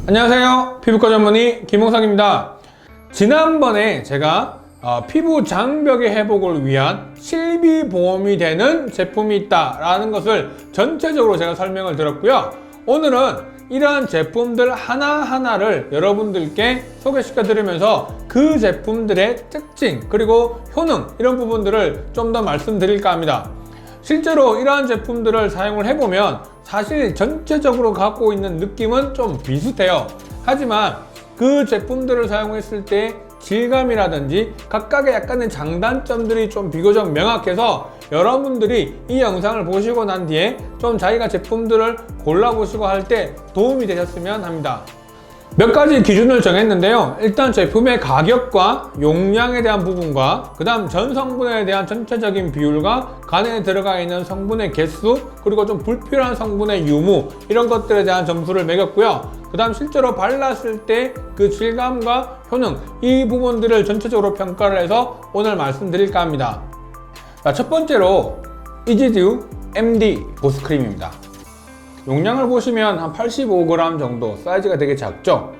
안녕하세요, 피부과 전문의 김홍석입니다. 지난번에 제가 피부 장벽의 회복을 위한 실비보험이 되는 제품이 있다라는 것을 전체적으로 제가 설명을 드렸고요. 오늘은 이러한 제품들 하나하나를 여러분들께 소개시켜 드리면서 그 제품들의 특징 그리고 효능 이런 부분들을 좀 더 말씀드릴까 합니다. 실제로 이러한 제품들을 사용을 해보면 사실 전체적으로 갖고 있는 느낌은 좀 비슷해요. 하지만 그 제품들을 사용했을 때 질감이라든지 각각의 약간의 장단점들이 좀 비교적 명확해서 여러분들이 이 영상을 보시고 난 뒤에 좀 자기가 제품들을 골라보시고 할 때 도움이 되셨으면 합니다. 몇 가지 기준을 정했는데요. 일단 제품의 가격과 용량에 대한 부분과 그 다음 전 성분에 대한 전체적인 비율과 간에 들어가 있는 성분의 개수 그리고 좀 불필요한 성분의 유무 이런 것들에 대한 점수를 매겼고요. 그 다음 실제로 발랐을 때 그 질감과 효능 이 부분들을 전체적으로 평가를 해서 오늘 말씀드릴까 합니다. 자, 첫 번째로 이지듀 MD 보습크림입니다. 용량을 보시면 한 85g 정도 사이즈가 되게 작죠.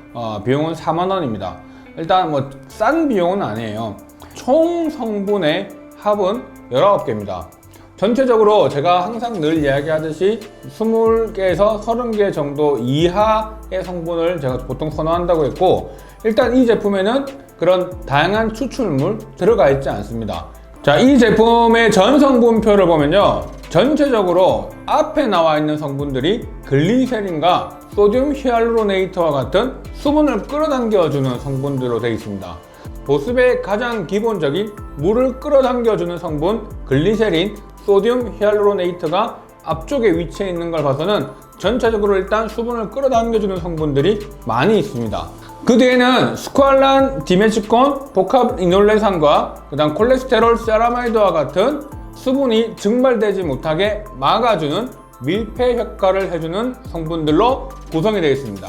비용은 40,000원입니다. 일단 뭐 싼 비용은 아니에요. 총 성분의 합은 19개입니다. 전체적으로 제가 항상 늘 이야기하듯이 20개에서 30개 정도 이하의 성분을 제가 보통 선호한다고 했고, 일단 이 제품에는 그런 다양한 추출물 들어가 있지 않습니다. 자, 이 제품의 전 성분표를 보면요, 전체적으로 앞에 나와 있는 성분들이 글리세린과 소듐 히알루로네이트와 같은 수분을 끌어당겨주는 성분들로 되어 있습니다. 보습의 가장 기본적인 물을 끌어당겨주는 성분 글리세린, 소듐 히알루로네이트가 앞쪽에 위치해 있는 걸 봐서는 전체적으로 일단 수분을 끌어당겨주는 성분들이 많이 있습니다. 그 뒤에는 스쿠알란 디메치콘, 복합이놀레산과 그 다음 콜레스테롤 세라마이드와 같은 수분이 증발되지 못하게 막아주는 밀폐 효과를 해주는 성분들로 구성이 되어 있습니다.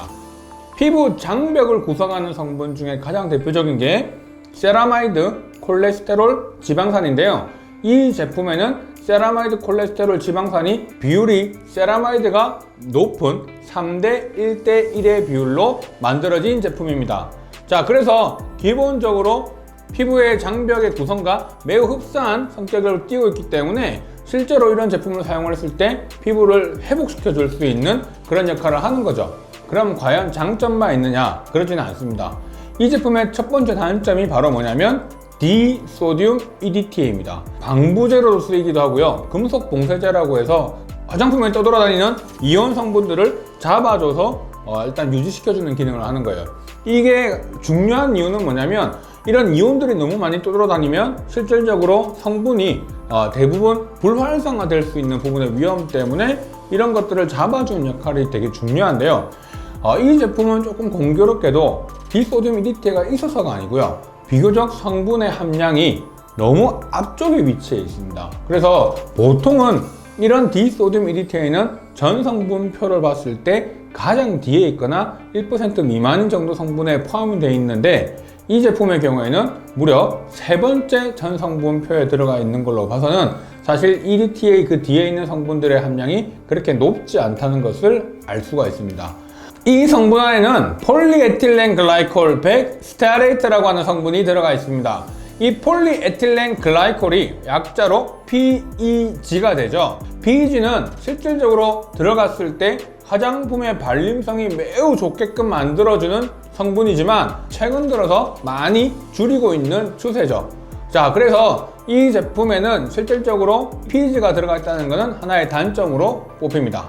피부 장벽을 구성하는 성분 중에 가장 대표적인 게 세라마이드, 콜레스테롤, 지방산인데요. 이 제품에는 세라마이드, 콜레스테롤, 지방산이 비율이 세라마이드가 높은 3대 1대 1의 비율로 만들어진 제품입니다. 자, 그래서 기본적으로 피부의 장벽의 구성과 매우 흡사한 성격을 띠고 있기 때문에 실제로 이런 제품을 사용을 했을 때 피부를 회복시켜 줄 수 있는 그런 역할을 하는 거죠. 그럼 과연 장점만 있느냐? 그러지는 않습니다. 이 제품의 첫 번째 단점이 바로 뭐냐면 디소듐 EDTA입니다. 방부제로도 쓰이기도 하고요, 금속 봉쇄제라고 해서 화장품에 떠돌아다니는 이온 성분들을 잡아줘서 일단 유지시켜주는 기능을 하는 거예요. 이게 중요한 이유는 뭐냐면 이런 이온들이 너무 많이 떠돌아다니면 실질적으로 성분이 대부분 불활성화 될 수 있는 부분의 위험 때문에 이런 것들을 잡아주는 역할이 되게 중요한데요. 이 제품은 조금 공교롭게도 디소듐 EDTA가 있어서가 아니고요, 비교적 성분의 함량이 너무 앞쪽에 위치해 있습니다. 그래서 보통은 이런 디소듐 EDTA는 전 성분표를 봤을 때 가장 뒤에 있거나 1% 미만 정도 성분에 포함이 되어 있는데 이 제품의 경우에는 무려 3번째 전 성분표에 들어가 있는 걸로 봐서는 사실 EDTA 그 뒤에 있는 성분들의 함량이 그렇게 높지 않다는 것을 알 수가 있습니다. 이 성분 안에는 폴리에틸렌 글라이콜 100 스테아레이트라고 하는 성분이 들어가 있습니다. 이 폴리에틸렌 글라이콜이 약자로 PEG가 되죠. PEG는 실질적으로 들어갔을 때 화장품의 발림성이 매우 좋게끔 만들어주는 성분이지만 최근 들어서 많이 줄이고 있는 추세죠. 자, 그래서 이 제품에는 실질적으로 PEG가 들어가 있다는 것은 하나의 단점으로 꼽힙니다.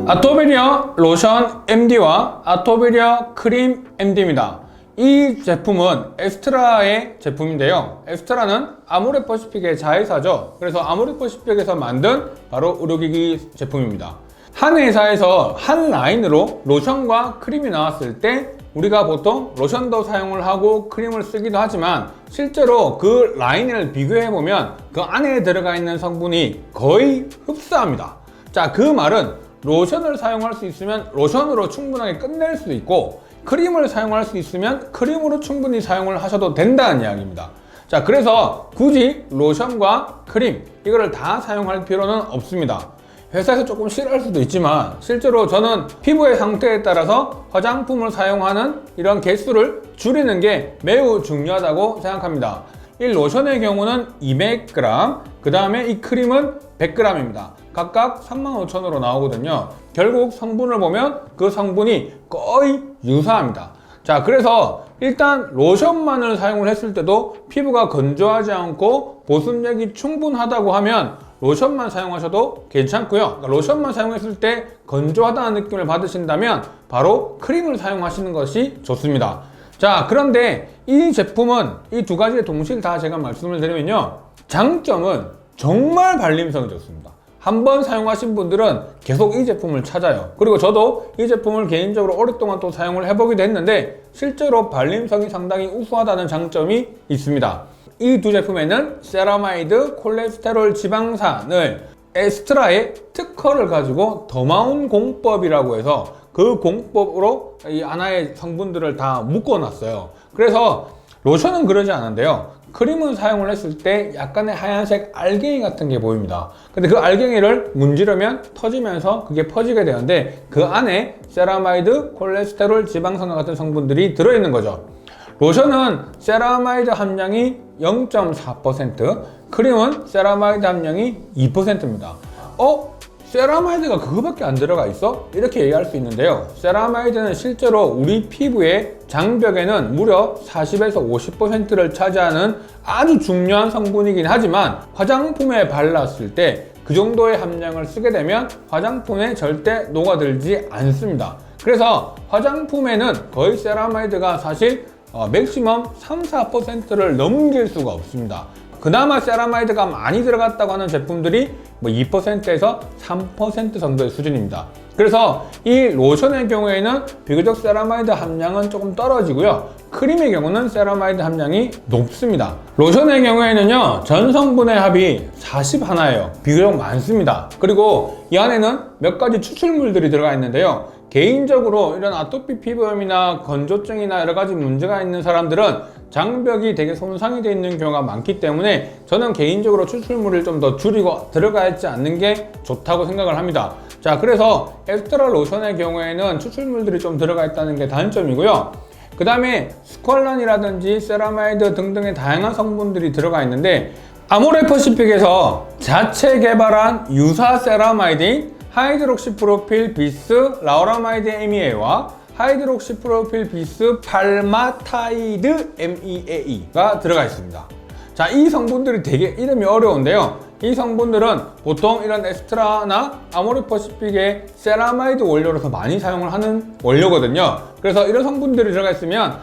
아토베리아 로션 MD와 아토베리아 크림 MD입니다. 이 제품은 에스트라의 제품인데요. 에스트라는 아모레퍼시픽의 자회사죠. 그래서 아모레퍼시픽에서 만든 바로 의료기기 제품입니다. 한 회사에서 한 라인으로 로션과 크림이 나왔을 때 우리가 보통 로션도 사용을 하고 크림을 쓰기도 하지만 실제로 그 라인을 비교해보면 그 안에 들어가 있는 성분이 거의 흡사합니다. 자, 그 말은 로션을 사용할 수 있으면 로션으로 충분하게 끝낼 수 있고 크림을 사용할 수 있으면 크림으로 충분히 사용을 하셔도 된다는 이야기입니다. 자, 그래서 굳이 로션과 크림 이거를 다 사용할 필요는 없습니다. 회사에서 조금 싫어할 수도 있지만 실제로 저는 피부의 상태에 따라서 화장품을 사용하는 이런 개수를 줄이는 게 매우 중요하다고 생각합니다. 이 로션의 경우는 200g, 그 다음에 이 크림은 100g입니다. 각각 35,000원으로 나오거든요. 결국 성분을 보면 그 성분이 거의 유사합니다. 자, 그래서 일단 로션만을 사용을 했을 때도 피부가 건조하지 않고 보습력이 충분하다고 하면 로션만 사용하셔도 괜찮고요. 그러니까 로션만 사용했을 때 건조하다는 느낌을 받으신다면 바로 크림을 사용하시는 것이 좋습니다. 자, 그런데 이 제품은 이 두 가지의 동시에 다 제가 말씀을 드리면요, 장점은 정말 발림성이 좋습니다. 한번 사용하신 분들은 계속 이 제품을 찾아요. 그리고 저도 이 제품을 개인적으로 오랫동안 또 사용을 해보기도 했는데 실제로 발림성이 상당히 우수하다는 장점이 있습니다. 이 두 제품에는 세라마이드 콜레스테롤 지방산을 에스트라의 특허를 가지고 더마운 공법이라고 해서 그 공법으로 이 하나의 성분들을 다 묶어놨어요. 그래서 로션은 그러지 않은데요, 크림을 사용을 했을 때 약간의 하얀색 알갱이 같은 게 보입니다. 근데 그 알갱이를 문지르면 터지면서 그게 퍼지게 되는데 그 안에 세라마이드 콜레스테롤 지방산 같은 성분들이 들어있는 거죠. 로션은 세라마이드 함량이 0.4%, 크림은 세라마이드 함량이 2%입니다. 세라마이드가 그거밖에 안 들어가 있어? 이렇게 얘기할 수 있는데요, 세라마이드는 실제로 우리 피부의 장벽에는 무려 40에서 50%를 차지하는 아주 중요한 성분이긴 하지만 화장품에 발랐을 때 그 정도의 함량을 쓰게 되면 화장품에 절대 녹아들지 않습니다. 그래서 화장품에는 거의 세라마이드가 사실 맥시멈 3-4%를 넘길 수가 없습니다. 그나마 세라마이드가 많이 들어갔다고 하는 제품들이 2%에서 3% 정도의 수준입니다. 그래서 이 로션의 경우에는 비교적 세라마이드 함량은 조금 떨어지고요, 크림의 경우는 세라마이드 함량이 높습니다. 로션의 경우에는요, 전 성분의 합이 41예요. 비교적 많습니다. 그리고 이 안에는 몇 가지 추출물들이 들어가 있는데요, 개인적으로 이런 아토피 피부염이나 건조증이나 여러 가지 문제가 있는 사람들은 장벽이 되게 손상이 되어 있는 경우가 많기 때문에 저는 개인적으로 추출물을 좀 더 줄이고 들어가 있지 않는 게 좋다고 생각을 합니다. 자, 그래서 에스트라 로션의 경우에는 추출물들이 좀 들어가 있다는 게 단점이고요. 그 다음에 스퀄란이라든지 세라마이드 등등의 다양한 성분들이 들어가 있는데 아모레퍼시픽에서 자체 개발한 유사 세라마이드인 하이드록시프로필 비스 라우라마이드 MEA와 하이드록시프로필 비스 팔마타이드 MEA가 들어가 있습니다. 자, 이 성분들이 되게 이름이 어려운데요, 이 성분들은 보통 이런 에스트라나 아모레퍼시픽의 세라마이드 원료로서 많이 사용을 하는 원료거든요. 그래서 이런 성분들이 들어가 있으면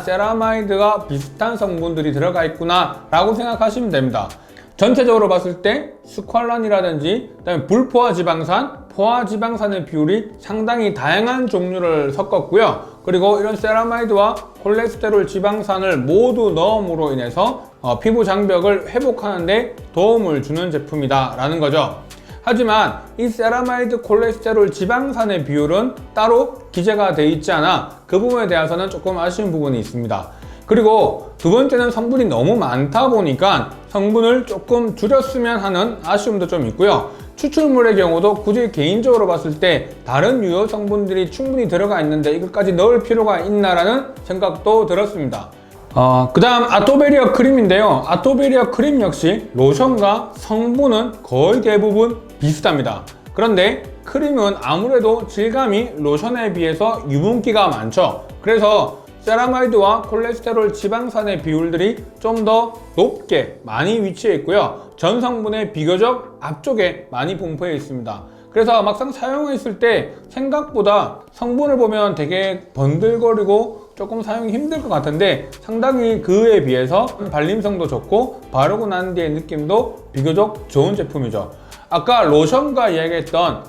세라마이드가 비슷한 성분들이 들어가 있구나 라고 생각하시면 됩니다. 전체적으로 봤을 때 스퀄란이라든지 그다음에 불포화 지방산, 포화 지방산의 비율이 상당히 다양한 종류를 섞었고요. 그리고 이런 세라마이드와 콜레스테롤 지방산을 모두 넣음으로 인해서 피부 장벽을 회복하는 데 도움을 주는 제품이다 라는 거죠. 하지만 이 세라마이드 콜레스테롤 지방산의 비율은 따로 기재가 되어 있지 않아 그 부분에 대해서는 조금 아쉬운 부분이 있습니다. 그리고 두 번째는 성분이 너무 많다 보니까 성분을 조금 줄였으면 하는 아쉬움도 좀 있고요. 추출물의 경우도 굳이 개인적으로 봤을 때 다른 유효 성분들이 충분히 들어가 있는데 이것까지 넣을 필요가 있나라는 생각도 들었습니다. 그 다음 아토베리아 크림인데요, 아토베리아 크림 역시 로션과 성분은 거의 대부분 비슷합니다. 그런데 크림은 아무래도 질감이 로션에 비해서 유분기가 많죠. 그래서 세라마이드와 콜레스테롤 지방산의 비율들이 좀 더 높게 많이 위치해 있고요, 전 성분의 비교적 앞쪽에 많이 분포해 있습니다. 그래서 막상 사용했을 때 생각보다 성분을 보면 되게 번들거리고 조금 사용이 힘들 것 같은데 상당히 그에 비해서 발림성도 좋고 바르고 난 뒤의 느낌도 비교적 좋은 제품이죠. 아까 로션과 이야기했던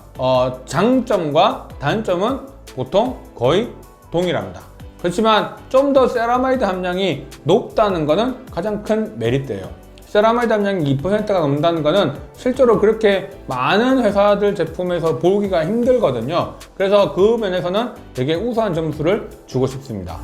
장점과 단점은 보통 거의 동일합니다. 그렇지만 좀 더 세라마이드 함량이 높다는 것은 가장 큰 메리트예요. 세라마이드 함량이 2%가 넘는다는 것은 실제로 그렇게 많은 회사들 제품에서 보기가 힘들거든요. 그래서 그 면에서는 되게 우수한 점수를 주고 싶습니다.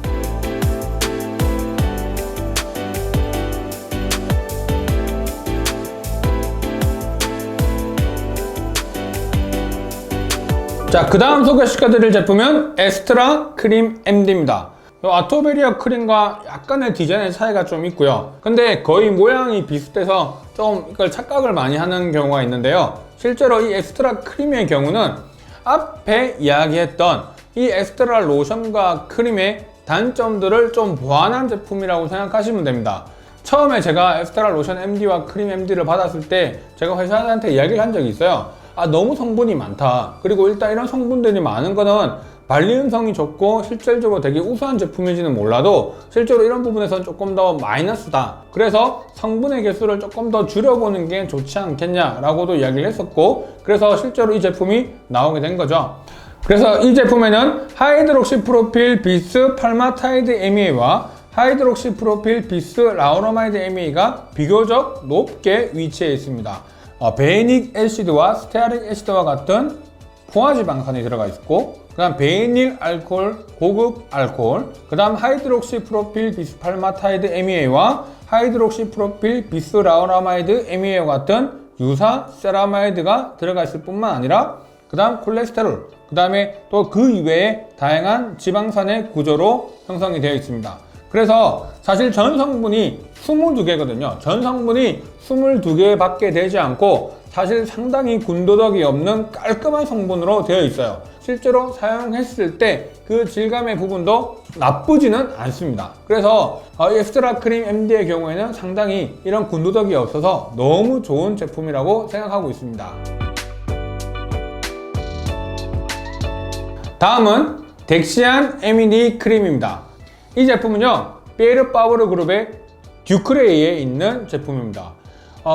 자, 그 다음 소개시켜드릴 제품은 에스트라 크림 MD입니다. 아토베리아 크림과 약간의 디자인의 차이가 좀 있고요. 근데 거의 모양이 비슷해서 좀 이걸 착각을 많이 하는 경우가 있는데요. 실제로 이 에스트라 크림의 경우는 앞에 이야기했던 이 에스트라 로션과 크림의 단점들을 좀 보완한 제품이라고 생각하시면 됩니다. 처음에 제가 에스트라 로션 MD와 크림 MD를 받았을 때 제가 회사한테 이야기를 한 적이 있어요. 너무 성분이 많다. 그리고 일단 이런 성분들이 많은 거는 발리음성이 좋고 실질적으로 되게 우수한 제품인지는 몰라도 실제로 이런 부분에서는 조금 더 마이너스다. 그래서 성분의 개수를 조금 더 줄여보는 게 좋지 않겠냐라고도 이야기를 했었고, 그래서 실제로 이 제품이 나오게 된 거죠. 그래서 이 제품에는 하이드록시 프로필 비스 팔마타이드 MEA와 하이드록시 프로필 비스 라우라마이드 MEA가 비교적 높게 위치해 있습니다. 베이닉 애시드와 스테아릭 애시드와 같은 포화지방산이 들어가 있고, 그 다음 베이닐 알코올, 고급 알코올, 그 다음 하이드록시 프로필 비스팔마타이드 MEA와 하이드록시 프로필 비스라우라마이드 MEA와 같은 유사 세라마이드가 들어가 있을 뿐만 아니라 그 다음 콜레스테롤, 그 다음에 또 그 이외에 다양한 지방산의 구조로 형성이 되어 있습니다. 그래서 사실 전 성분이 22개거든요. 전 성분이 22개밖에 되지 않고 사실 상당히 군더더기 없는 깔끔한 성분으로 되어 있어요. 실제로 사용했을 때 그 질감의 부분도 나쁘지는 않습니다. 그래서 에스트라 크림 MD의 경우에는 상당히 이런 군더더기 없어서 너무 좋은 제품이라고 생각하고 있습니다. 다음은 덱시안 MED 크림입니다. 이 제품은요, 피에르 파브르 그룹의 듀크레이에 있는 제품입니다.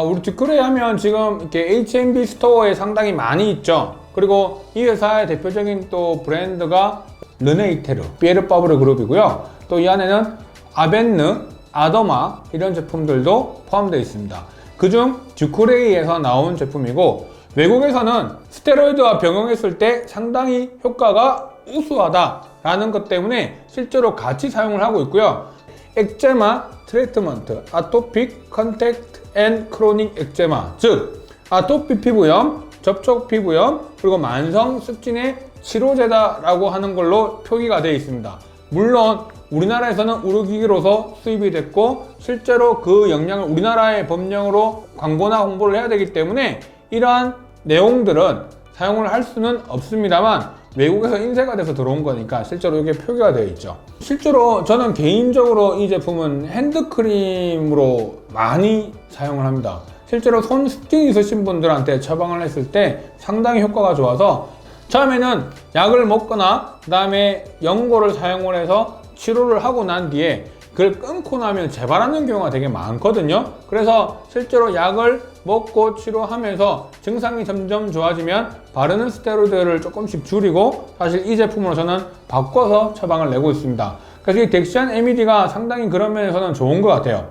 우리 듀크레이 하면 지금 이렇게 H&B 스토어에 상당히 많이 있죠. 그리고 이 회사의 대표적인 또 브랜드가 르네이테르, 피에르 파브르 그룹이고요. 또 이 안에는 아벤느, 아더마 이런 제품들도 포함되어 있습니다. 그중 듀크레이에서 나온 제품이고, 외국에서는 스테로이드와 병용했을 때 상당히 효과가 우수하다라는 것 때문에 실제로 같이 사용을 하고 있고요. 엑제마 트리트먼트, 아토픽 컨택트 앤 크로닉 엑제마, 즉 아토피 피부염, 접촉 피부염, 그리고 만성 습진의 치료제다라고 하는 걸로 표기가 되어 있습니다. 물론 우리나라에서는 의료기기로서 수입이 됐고 실제로 그 영향을 우리나라의 법령으로 광고나 홍보를 해야 되기 때문에 이러한 내용들은 사용을 할 수는 없습니다만 외국에서 인쇄가 돼서 들어온 거니까 실제로 이게 표기가 되어 있죠. 실제로 저는 개인적으로 이 제품은 핸드크림으로 많이 사용을 합니다. 실제로 손 습진이 있으신 분들한테 처방을 했을 때 상당히 효과가 좋아서 처음에는 약을 먹거나 그 다음에 연고를 사용을 해서 치료를 하고 난 뒤에 그걸 끊고 나면 재발하는 경우가 되게 많거든요. 그래서 실제로 약을 먹고 치료하면서 증상이 점점 좋아지면 바르는 스테로이드를 조금씩 줄이고 사실 이 제품으로 저는 바꿔서 처방을 내고 있습니다. 그래서 이 덱시안 MED가 상당히 그런 면에서는 좋은 것 같아요.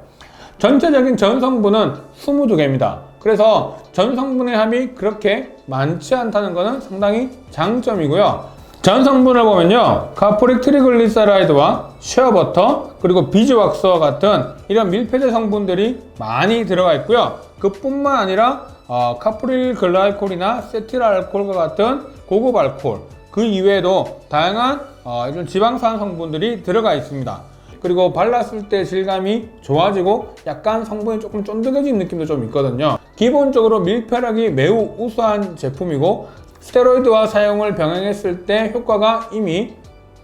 전체적인 전성분은 22개입니다. 그래서 전성분의 함이 그렇게 많지 않다는 것은 상당히 장점이고요. 전성분을 보면요, 카포릭 트리글리세라이드와 쉐어버터, 그리고 비즈왁스와 같은 이런 밀폐제 성분들이 많이 들어가 있고요. 그뿐만 아니라 카프릴 글라이콜이나 세틸알코올과 같은 고급 알코올, 그 이외에도 다양한 이런 지방산 성분들이 들어가 있습니다. 그리고 발랐을 때 질감이 좋아지고 약간 성분이 조금 쫀득해진 느낌도 좀 있거든요. 기본적으로 밀폐력이 매우 우수한 제품이고 스테로이드와 사용을 병행했을 때 효과가 이미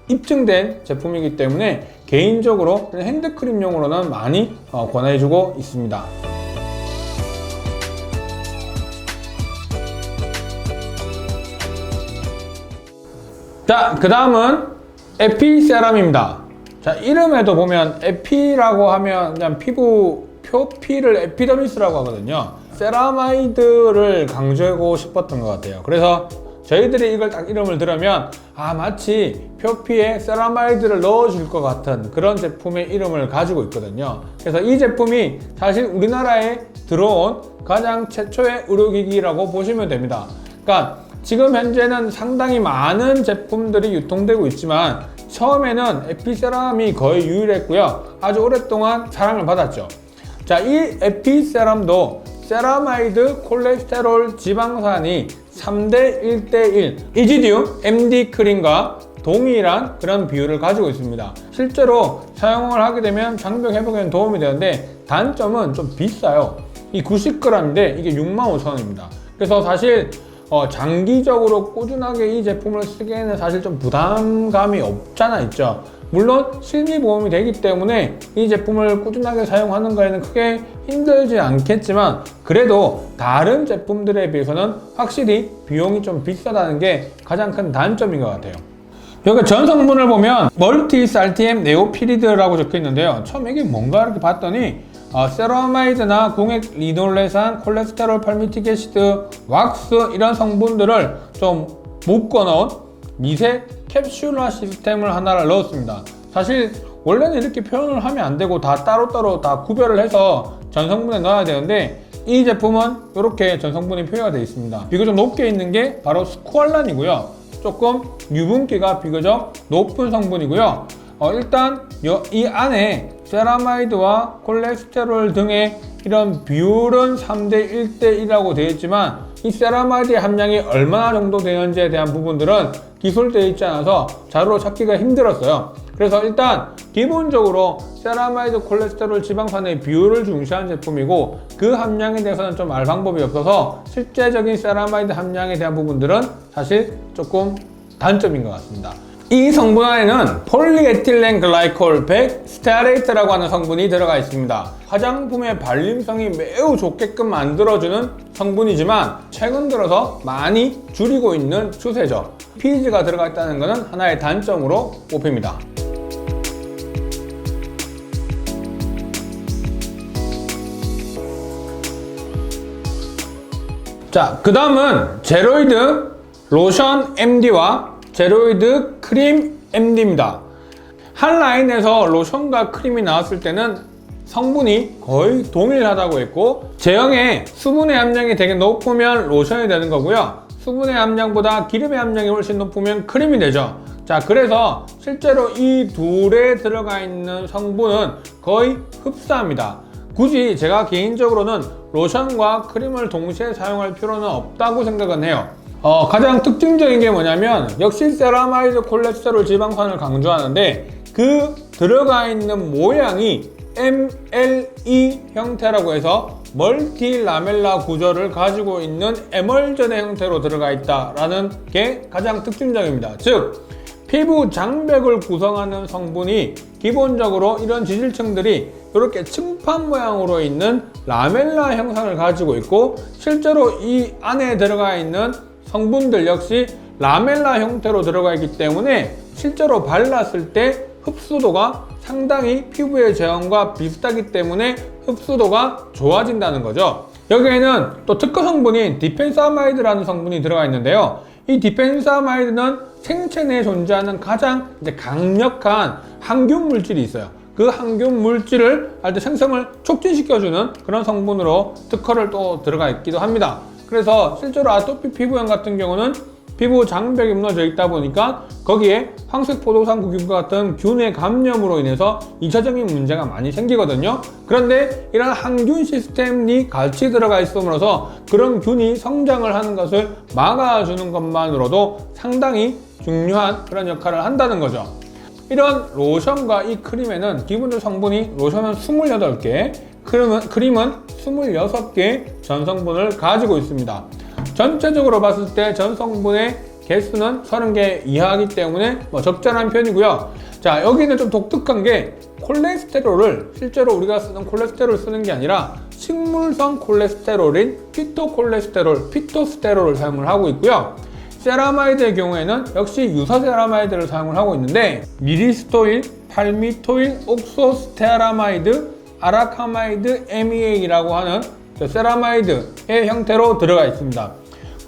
입증된 제품이기 때문에 개인적으로 핸드크림용으로는 많이 권해주고 있습니다. 자, 그 다음은 에피세럼입니다. 자, 이름에도 보면 에피라고 하면 그냥 피부 표피를 에피더미스라고 하거든요. 세라마이드를 강조하고 싶었던 것 같아요. 그래서 저희들이 이걸 딱 이름을 들으면 마치 표피에 세라마이드를 넣어줄 것 같은 그런 제품의 이름을 가지고 있거든요. 그래서 이 제품이 사실 우리나라에 들어온 가장 최초의 의료기기라고 보시면 됩니다. 그러니까 지금 현재는 상당히 많은 제품들이 유통되고 있지만 처음에는 에피세럼이 거의 유일했고요. 아주 오랫동안 사랑을 받았죠. 자, 이 에피세럼도 세라마이드 콜레스테롤 지방산이 3대 1대1 이지디움 MD 크림과 동일한 그런 비율을 가지고 있습니다. 실제로 사용을 하게 되면 장벽 회복에는 도움이 되는데 단점은 좀 비싸요. 이 90g인데 이게 65,000원입니다. 그래서 사실 장기적으로 꾸준하게 이 제품을 쓰기에는 사실 좀 부담감이 없잖아 있죠. 물론 실비보험이 되기 때문에 이 제품을 꾸준하게 사용하는 거에는 크게 힘들지 않겠지만 그래도 다른 제품들에 비해서는 확실히 비용이 좀 비싸다는 게 가장 큰 단점인 것 같아요. 여기 전 성분을 보면 멀티살티엠 네오피리드라고 적혀 있는데요. 처음 이게 뭔가 이렇게 봤더니 세라마이드나 공액 리놀레산, 콜레스테롤, 팔미틱애시드, 왁스 이런 성분들을 좀 묶어놓은 미세 캡슐화 시스템을 하나를 넣었습니다. 사실 원래는 이렇게 표현을 하면 안 되고 다 따로따로 다 구별을 해서 전성분에 넣어야 되는데 이 제품은 이렇게 전성분이 표시가 되어 있습니다. 비교적 높게 있는 게 바로 스쿠알란이고요. 조금 유분기가 비교적 높은 성분이고요. 일단 이 안에 세라마이드와 콜레스테롤 등의 이런 비율은 3대 1대1이라고 되어 있지만 이 세라마이드의 함량이 얼마나 정도 되는지에 대한 부분들은 기술되어 있지 않아서 자료로 찾기가 힘들었어요. 그래서 일단 기본적으로 세라마이드, 콜레스테롤, 지방산의 비율을 중시한 제품이고 그 함량에 대해서는 좀 알 방법이 없어서 실제적인 세라마이드 함량에 대한 부분들은 사실 조금 단점인 것 같습니다. 이 성분 안에는 폴리에틸렌 글라이콜 100 스테아레이트라고 하는 성분이 들어가 있습니다. 화장품의 발림성이 매우 좋게끔 만들어주는 성분이지만 최근 들어서 많이 줄이고 있는 추세죠. PG가 들어가 있다는 것은 하나의 단점으로 꼽힙니다. 자, 그 다음은 제로이드 로션 MD와 제로이드 크림 MD입니다. 한 라인에서 로션과 크림이 나왔을 때는 성분이 거의 동일하다고 했고 제형의 수분의 함량이 되게 높으면 로션이 되는 거고요. 수분의 함량보다 기름의 함량이 훨씬 높으면 크림이 되죠. 자, 그래서 실제로 이 둘에 들어가 있는 성분은 거의 흡사합니다. 굳이 제가 개인적으로는 로션과 크림을 동시에 사용할 필요는 없다고 생각은 해요. 가장 특징적인 게 뭐냐면 역시 세라마이드, 콜레스테롤, 지방산을 강조하는데 그 들어가 있는 모양이 MLE 형태라고 해서 멀티 라멜라 구조를 가지고 있는 에멀전의 형태로 들어가 있다라는 게 가장 특징적입니다. 즉 피부 장벽을 구성하는 성분이 기본적으로 이런 지질층들이 이렇게 층판 모양으로 있는 라멜라 형상을 가지고 있고 실제로 이 안에 들어가 있는 성분들 역시 라멜라 형태로 들어가 있기 때문에 실제로 발랐을 때 흡수도가 상당히 피부의 제형과 비슷하기 때문에 흡수도가 좋아진다는 거죠. 여기에는 또 특허 성분인 디펜사마이드라는 성분이 들어가 있는데요. 이 디펜사마이드는 생체 내에 존재하는 가장 강력한 항균 물질이 있어요. 그 항균 물질을 생성을 촉진시켜주는 그런 성분으로 특허를 또 들어가 있기도 합니다. 그래서 실제로 아토피 피부염 같은 경우는 피부 장벽이 무너져 있다 보니까 거기에 황색포도상구균과 같은 균의 감염으로 인해서 2차적인 문제가 많이 생기거든요. 그런데 이런 항균 시스템이 같이 들어가 있음으로써 그런 균이 성장을 하는 것을 막아주는 것만으로도 상당히 중요한 그런 역할을 한다는 거죠. 이런 로션과 이 크림에는 기본적 성분이 로션은 28개, 크림은 26개의 전성분을 가지고 있습니다. 전체적으로 봤을 때 전성분의 개수는 30개 이하이기 때문에 적절한 편이고요. 자, 여기는 좀 독특한 게 콜레스테롤을 실제로 우리가 쓰는 콜레스테롤을 쓰는 게 아니라 식물성 콜레스테롤인 피토콜레스테롤, 피토스테롤을 사용을 하고 있고요. 세라마이드의 경우에는 역시 유사 세라마이드를 사용을 하고 있는데 미리스토일, 팔미토일, 옥소스테아라마이드, 아라카마이드 MEA라고 하는 세라마이드의 형태로 들어가 있습니다.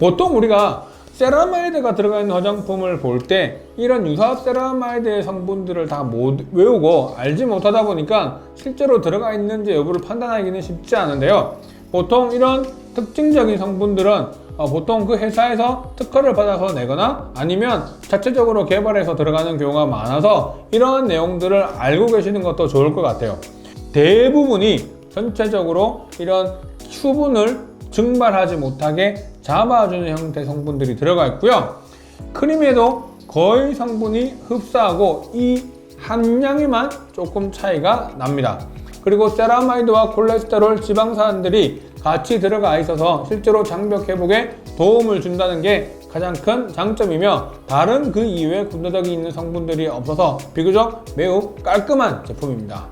보통 우리가 세라마이드가 들어가 있는 화장품을 볼 때 이런 유사 세라마이드의 성분들을 다 못 외우고 알지 못하다 보니까 실제로 들어가 있는지 여부를 판단하기는 쉽지 않은데요. 보통 이런 특징적인 성분들은 보통 그 회사에서 특허를 받아서 내거나 아니면 자체적으로 개발해서 들어가는 경우가 많아서 이런 내용들을 알고 계시는 것도 좋을 것 같아요. 대부분이 전체적으로 이런 수분을 증발하지 못하게 잡아주는 형태 성분들이 들어가 있고요. 크림에도 거의 성분이 흡사하고 이 함량에만 조금 차이가 납니다. 그리고 세라마이드와 콜레스테롤, 지방산들이 같이 들어가 있어서 실제로 장벽 회복에 도움을 준다는 게 가장 큰 장점이며, 다른 그 이외에 군더더기 있는 성분들이 없어서 비교적 매우 깔끔한 제품입니다.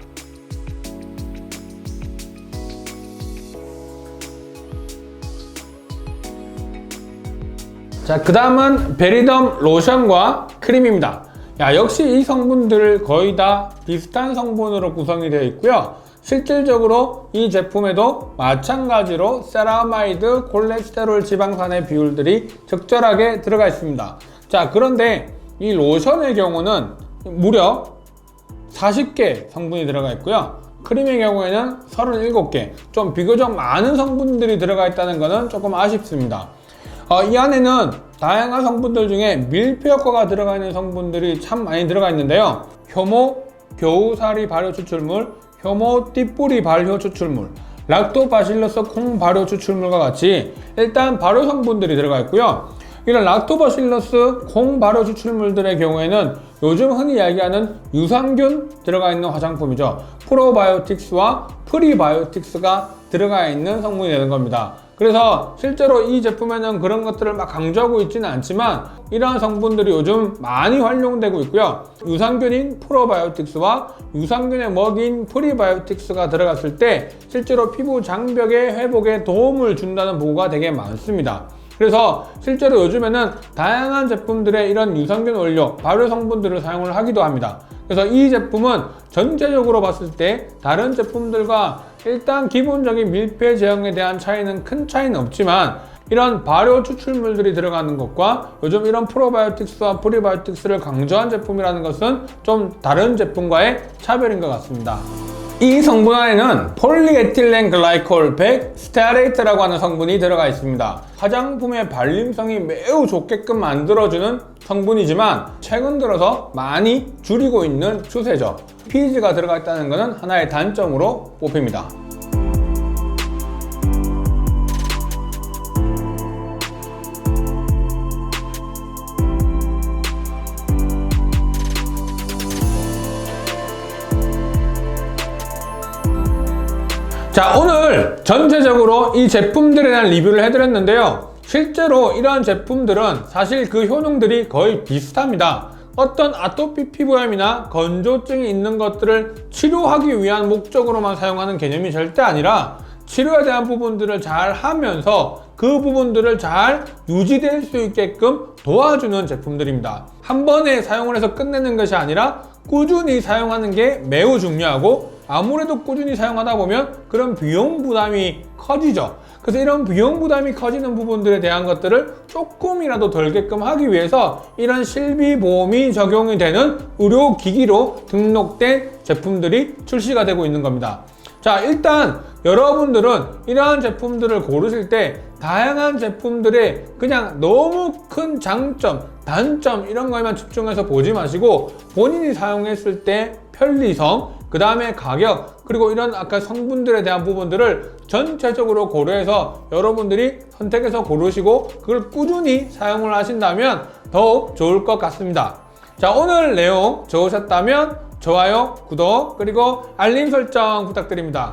자, 그 다음은 베리덤 로션과 크림입니다. 역시 이 성분들 거의 다 비슷한 성분으로 구성이 되어 있고요. 실질적으로 이 제품에도 마찬가지로 세라마이드, 콜레스테롤, 지방산의 비율들이 적절하게 들어가 있습니다. 자, 그런데 이 로션의 경우는 무려 40개 성분이 들어가 있고요. 크림의 경우에는 37개, 좀 비교적 많은 성분들이 들어가 있다는 것은 조금 아쉽습니다. 이 안에는 다양한 성분들 중에 밀폐 효과가 들어가 있는 성분들이 참 많이 들어가 있는데요. 효모 겨우살이 발효 추출물, 효모 띠뿌리 발효 추출물, 락토바실러스 콩 발효 추출물과 같이 일단 발효 성분들이 들어가 있고요. 이런 락토바실러스 콩 발효 추출물들의 경우에는 요즘 흔히 이야기하는 유산균 들어가 있는 화장품이죠. 프로바이오틱스와 프리바이오틱스가 들어가 있는 성분이 되는 겁니다. 그래서 실제로 이 제품에는 그런 것들을 막 강조하고 있지는 않지만 이러한 성분들이 요즘 많이 활용되고 있고요. 유산균인 프로바이오틱스와 유산균의 먹인 프리바이오틱스가 들어갔을 때 실제로 피부 장벽의 회복에 도움을 준다는 보고가 되게 많습니다. 그래서 실제로 요즘에는 다양한 제품들의 이런 유산균 원료, 발효 성분들을 사용을 하기도 합니다. 그래서 이 제품은 전체적으로 봤을 때 다른 제품들과 일단 기본적인 밀폐 제형에 대한 차이는 큰 차이는 없지만 이런 발효 추출물들이 들어가는 것과 요즘 이런 프로바이오틱스와 프리바이오틱스를 강조한 제품이라는 것은 좀 다른 제품과의 차별인 것 같습니다. 이 성분 안에는 폴리에틸렌 글라이콜 100 스테아레이트라고 하는 성분이 들어가 있습니다. 화장품의 발림성이 매우 좋게끔 만들어주는 성분이지만 최근 들어서 많이 줄이고 있는 추세죠. 피지가 들어가 있다는 것은 하나의 단점으로 꼽힙니다. 자, 오늘 전체적으로 이 제품들에 대한 리뷰를 해드렸는데요. 실제로 이러한 제품들은 사실 그 효능들이 거의 비슷합니다. 어떤 아토피 피부염이나 건조증이 있는 것들을 치료하기 위한 목적으로만 사용하는 개념이 절대 아니라 치료에 대한 부분들을 잘 하면서 그 부분들을 잘 유지될 수 있게끔 도와주는 제품들입니다. 한 번에 사용을 해서 끝내는 것이 아니라 꾸준히 사용하는 게 매우 중요하고, 아무래도 꾸준히 사용하다 보면 그런 비용 부담이 커지죠. 그래서 이런 비용 부담이 커지는 부분들에 대한 것들을 조금이라도 덜게끔 하기 위해서 이런 실비보험이 적용이 되는 의료기기로 등록된 제품들이 출시가 되고 있는 겁니다. 자, 일단 여러분들은 이러한 제품들을 고르실 때 다양한 제품들의 그냥 너무 큰 장점, 단점 이런 거에만 집중해서 보지 마시고 본인이 사용했을 때 편리성, 그 다음에 가격, 그리고 이런 아까 성분들에 대한 부분들을 전체적으로 고려해서 여러분들이 선택해서 고르시고 그걸 꾸준히 사용을 하신다면 더욱 좋을 것 같습니다. 자, 오늘 내용 좋으셨다면 좋아요, 구독, 그리고 알림 설정 부탁드립니다.